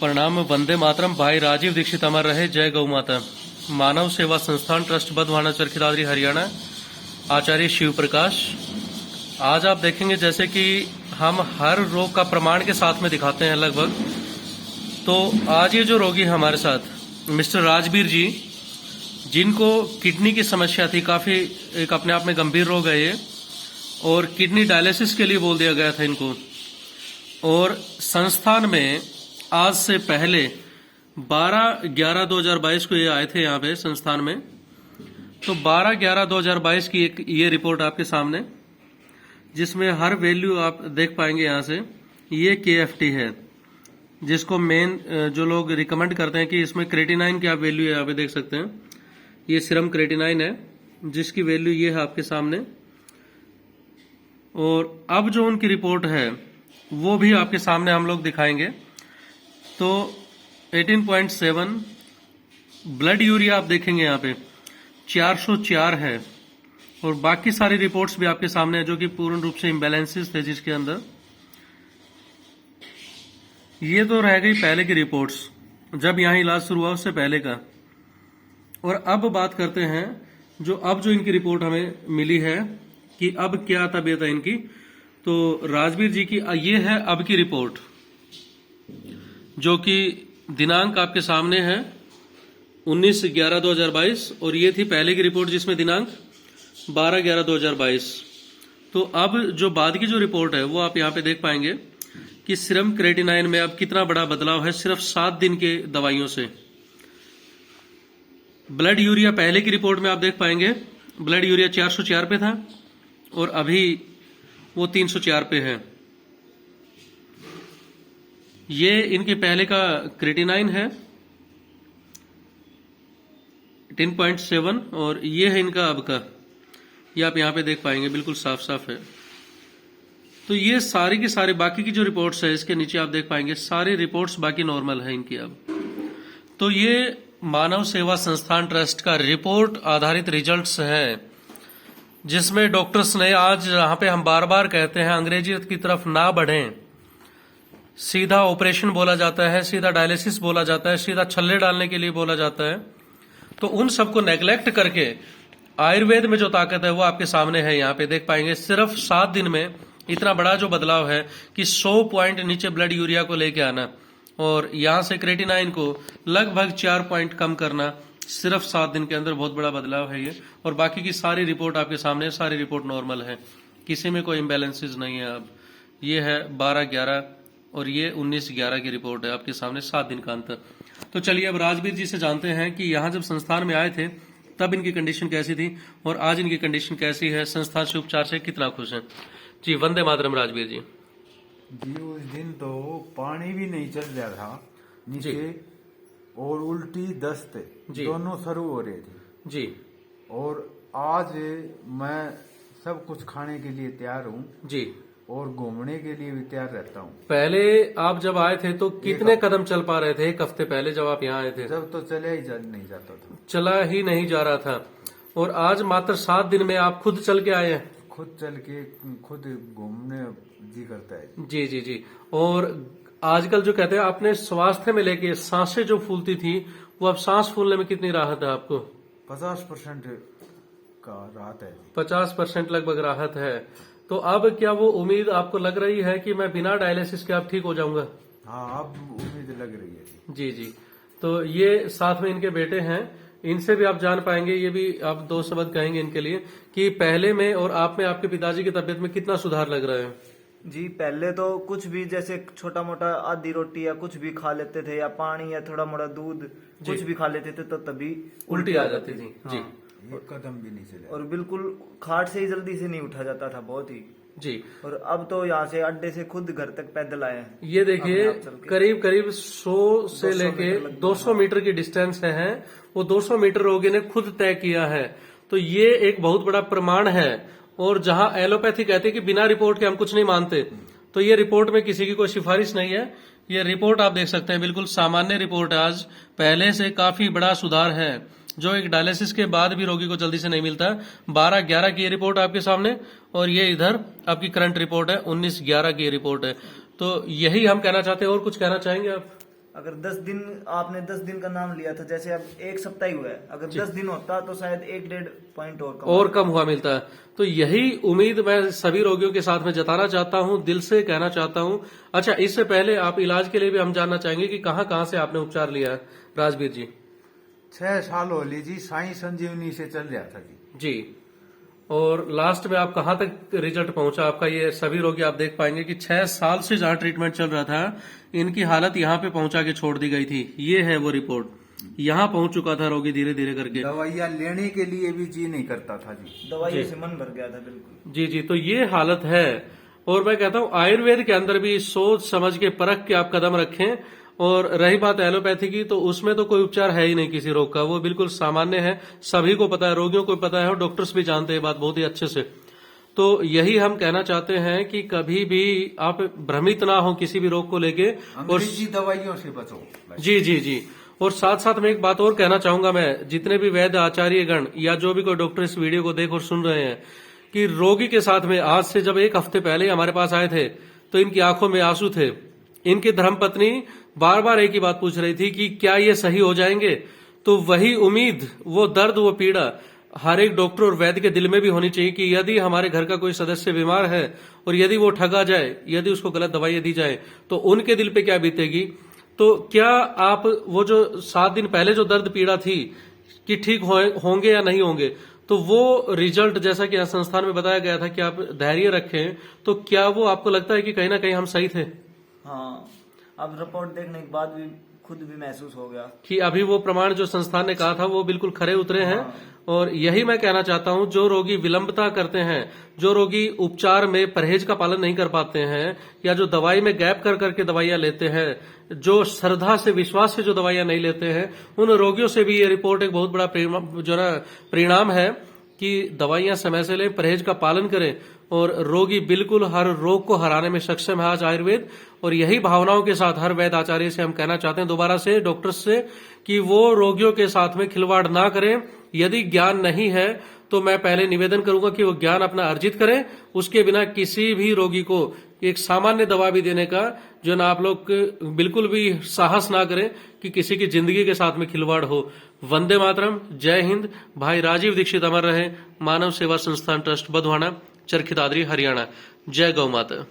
प्रणाम वंदे मातरम। भाई राजीव दीक्षित अमर रहे, जय गौ माता। मानव सेवा संस्थान ट्रस्ट बधवाना चरखी दादरी हरियाणा, आचार्य शिव प्रकाश। आज आप देखेंगे जैसे कि हम हर रोग का प्रमाण के साथ में दिखाते हैं लगभग। तो आज ये जो रोगी है हमारे साथ मिस्टर राजवीर जी, जिनको किडनी की समस्या थी, काफी एक अपने आप में गंभीर रोग है ये, और किडनी डायलिसिस के लिए बोल दिया गया था इनको। और संस्थान में आज से पहले 12/11/2022 को ये आए थे यहाँ पे संस्थान में। तो 12/11/2022 की एक ये रिपोर्ट आपके सामने, जिसमें हर वैल्यू आप देख पाएंगे यहाँ से। ये KFT है, जिसको मेन जो लोग रिकमेंड करते हैं कि इसमें क्रेटिनाइन की आप वैल्यू यहाँ पे देख सकते हैं। ये सीरम क्रेटिनाइन है, जिसकी वैल्यू ये है आपके सामने। और अब जो उनकी रिपोर्ट है वो भी आपके सामने हम लोग दिखाएंगे। तो 18.7 ब्लड यूरिया आप देखेंगे यहाँ पे 404 है, और बाकी सारी रिपोर्ट्स भी आपके सामने है, जो कि पूर्ण रूप से इम्बैलेंसेस थे जिसके अंदर। ये तो रह गई पहले की रिपोर्ट्स, जब यहाँ इलाज शुरू हुआ उससे पहले का। और अब बात करते हैं जो इनकी रिपोर्ट हमें मिली है कि अब क्या तबीयत है इनकी। तो राजवीर जी की ये है अब की रिपोर्ट, जो कि दिनांक आपके सामने है 19/11/2022, और ये थी पहले की रिपोर्ट जिसमें दिनांक 12/11/2022। तो अब जो बाद की जो रिपोर्ट है वो आप यहाँ पे देख पाएंगे कि सीरम क्रेटिनाइन में अब कितना बड़ा बदलाव है सिर्फ 7 दिन के दवाइयों से। ब्लड यूरिया पहले की रिपोर्ट में आप देख पाएंगे ब्लड यूरिया 404 पे था, और अभी वो 304 पे है। ये इनके पहले का क्रेटिनाइन है 10.7, और ये है इनका अब का। ये आप यहाँ पे देख पाएंगे, बिल्कुल साफ साफ है। तो ये सारी की सारी बाकी की जो रिपोर्ट्स है, इसके नीचे आप देख पाएंगे सारी रिपोर्ट्स बाकी नॉर्मल है इनकी अब। तो ये मानव सेवा संस्थान ट्रस्ट का रिपोर्ट आधारित रिजल्ट्स है, जिसमें डॉक्टर्स ने आज, यहाँ पे हम बार बार कहते हैं अंग्रेजी की तरफ ना बढ़ें, सीधा ऑपरेशन बोला जाता है, सीधा डायलिसिस बोला जाता है, सीधा छल्ले डालने के लिए बोला जाता है। तो उन सबको नेग्लेक्ट करके आयुर्वेद में जो ताकत है वो आपके सामने है। यहाँ पे देख पाएंगे सिर्फ 7 दिन में इतना बड़ा जो बदलाव है कि 100 पॉइंट नीचे ब्लड यूरिया को लेके आना, और यहां से क्रेटिनाइन को लगभग 4 पॉइंट कम करना सिर्फ 7 दिन के अंदर। बहुत बड़ा बदलाव है ये। और बाकी की सारी रिपोर्ट आपके सामने, सारी रिपोर्ट नॉर्मल है, किसी में कोई इम्बैलेंसेज नहीं है। अब ये है 12/11 और ये 19/11 की रिपोर्ट है आपके सामने, 7 दिन का अंतर। तो चलिए अब राजवीर जी से जानते हैं कि यहाँ जब संस्थान में आए थे तब इनकी कंडीशन कैसी थी और आज इनकी कंडीशन कैसी है, संस्थान से उपचार से कितना खुश हैं। जी वंदे मातरम राजवीर जी। जी उस दिन तो पानी भी नहीं चल रहा था नीचे, और उल्टी दस्त दोनों शुरू हो रहे थे जी। और आज मैं सब कुछ खाने के लिए तैयार हूँ जी, और घूमने के लिए भी तैयार रहता हूँ। पहले आप जब आए थे तो कितने कदम चल पा रहे थे? 1 हफ्ते पहले जब आप यहाँ आए थे जब तो चला ही नहीं जाता था, चला ही नहीं जा रहा था। और आज मात्र 7 दिन में आप खुद चल के आए हैं? खुद चल के खुद घूमने जी करता है। जी जी जी। और आजकल जो कहते हैं आपने स्वास्थ्य में लेके सांसें जो फूलती थी, वो अब सांस फूलने में कितनी राहत है आपको? 50% का राहत है। 50% लगभग राहत है। तो अब क्या वो उम्मीद आपको लग रही है कि मैं बिना डायलिसिस के अब ठीक हो जाऊंगा? हाँ, अब उम्मीद लग रही है जी जी। तो ये साथ में इनके बेटे हैं, इनसे भी आप जान पाएंगे, ये भी आप 2 शब्द कहेंगे इनके लिए कि पहले में और आप में आपके पिताजी की तबीयत में कितना सुधार लग रहा है? जी पहले तो कुछ भी, जैसे छोटा मोटा आधी रोटी या कुछ भी खा लेते थे, या पानी या थोड़ा मोटा दूध कुछ भी खा लेते थे तो तभी उल्टी आ जाती थी। जी। एक कदम भी नहीं चले, और बिल्कुल खाट से ही जल्दी से नहीं उठा जाता था, बहुत ही जी। और अब तो यहाँ से अड्डे से खुद घर तक पैदल आए हैं। ये देखिए करीब करीब 100 से लेके 200 मीटर की डिस्टेंस है, वो 200 मीटर रोगी ने खुद तय किया है। तो ये एक बहुत बड़ा प्रमाण है। और जहां एलोपैथी कहती है कि बिना रिपोर्ट के हम कुछ नहीं मानते, तो ये रिपोर्ट में किसी की कोई सिफारिश नहीं है। ये रिपोर्ट आप देख सकते हैं, बिल्कुल सामान्य रिपोर्ट है। आज पहले से काफी बड़ा सुधार है, जो एक डायलिसिस के बाद भी रोगी को जल्दी से नहीं मिलता। 12/11 की ये रिपोर्ट आपके सामने, और ये इधर आपकी करंट रिपोर्ट है 19/11 की रिपोर्ट है। तो यही हम कहना चाहते हैं। और कुछ कहना चाहेंगे आप? अगर 10 दिन आपने 10 दिन का नाम लिया था, जैसे अब एक सप्ताह ही हुआ है, अगर 10 दिन होता तो शायद 1-1.5 पॉइंट और कम हुआ मिलता है। तो यही उम्मीद मैं सभी रोगियों के साथ में जताना चाहता हूं, दिल से कहना चाहता हूं। अच्छा, इससे पहले आप इलाज के लिए भी हम जानना चाहेंगे कि कहाँ कहाँ से आपने उपचार लिया है राजवीर जी? 6 साल हो ली जी, साई संजीवनी से चल रहा था जी। और लास्ट में आप कहाँ तक रिजल्ट पहुंचा आपका? ये सभी रोगी आप देख पाएंगे कि 6 साल से जहां ट्रीटमेंट चल रहा था, इनकी हालत यहाँ पे पहुंचा के छोड़ दी गई थी। ये है वो रिपोर्ट, यहाँ पहुंच चुका था रोगी धीरे धीरे करके। दवाइयाँ लेने के लिए भी जी नहीं करता था जी, दवाइयों से मन भर गया था बिल्कुल। जी, तो ये हालत है। और मैं कहता हूँ आयुर्वेद के अंदर भी सोच समझ के परख के आप कदम रखें। और रही बात एलोपैथी की, तो उसमें तो कोई उपचार है ही नहीं किसी रोग का, वो बिल्कुल सामान्य है, सभी को पता है, रोगियों को पता है और डॉक्टर्स भी जानते हैं बात बहुत ही अच्छे से। तो यही हम कहना चाहते हैं कि कभी भी आप भ्रमित ना हो किसी भी रोग को लेके, और अंग्रेजी दवाइयों से बचो। जी। और साथ साथ में एक बात और कहना चाहूंगा मैं, जितने भी वैद्य आचार्य गण या जो भी कोई डॉक्टर इस वीडियो को देख और सुन रहे हैं, कि रोगी के साथ में आज से जब 1 हफ्ते पहले हमारे पास आए थे तो इनकी आंखों में आंसू थे। इनकी धर्मपत्नी बार बार एक ही बात पूछ रही थी कि क्या ये सही हो जाएंगे? तो वही उम्मीद, वो दर्द, वो पीड़ा हर एक डॉक्टर और वैद्य के दिल में भी होनी चाहिए कि यदि हमारे घर का कोई सदस्य बीमार है और यदि वो ठगा जाए, यदि उसको गलत दवाइयां दी जाए, तो उनके दिल पे क्या बीतेगी। तो क्या आप वो जो 7 दिन पहले जो दर्द पीड़ा थी कि ठीक होंगे या नहीं होंगे, तो वो रिजल्ट जैसा कि संस्थान में बताया गया था कि आप धैर्य रखें, तो क्या वो आपको लगता है कि कहीं ना कहीं हम सही थे? हाँ, अब रिपोर्ट देखने के बाद भी खुद भी महसूस हो गया कि अभी वो प्रमाण जो संस्थान ने कहा था वो बिल्कुल खरे उतरे हैं। और यही मैं कहना चाहता हूं, जो रोगी विलंबता करते हैं, जो रोगी उपचार में परहेज का पालन नहीं कर पाते हैं, या जो दवाई में गैप कर करके दवाइयां लेते हैं, जो श्रद्धा से विश्वास से जो दवाइयां नहीं लेते हैं, उन रोगियों से भी ये रिपोर्ट एक बहुत बड़ा परिणाम है कि दवाइयां समय से लें, परहेज का पालन करें, और रोगी बिल्कुल हर रोग को हराने में सक्षम है आज आयुर्वेद। और यही भावनाओं के साथ हर वैद्य आचार्य से हम कहना चाहते हैं दोबारा से, डॉक्टर्स से, कि वो रोगियों के साथ में खिलवाड़ ना करें। यदि ज्ञान नहीं है तो मैं पहले निवेदन करूंगा कि वो ज्ञान अपना अर्जित करें, उसके बिना किसी भी रोगी को एक सामान्य दवा भी देने का जो ना आप लोग बिल्कुल भी साहस ना करें कि किसी की जिंदगी के साथ में खिलवाड़ हो। वंदे मातरम, जय हिंद। भाई राजीव दीक्षित अमर रहे। मानव सेवा संस्थान ट्रस्ट बधवाना, चरखी दादरी, हरियाणा। जय गौ माता।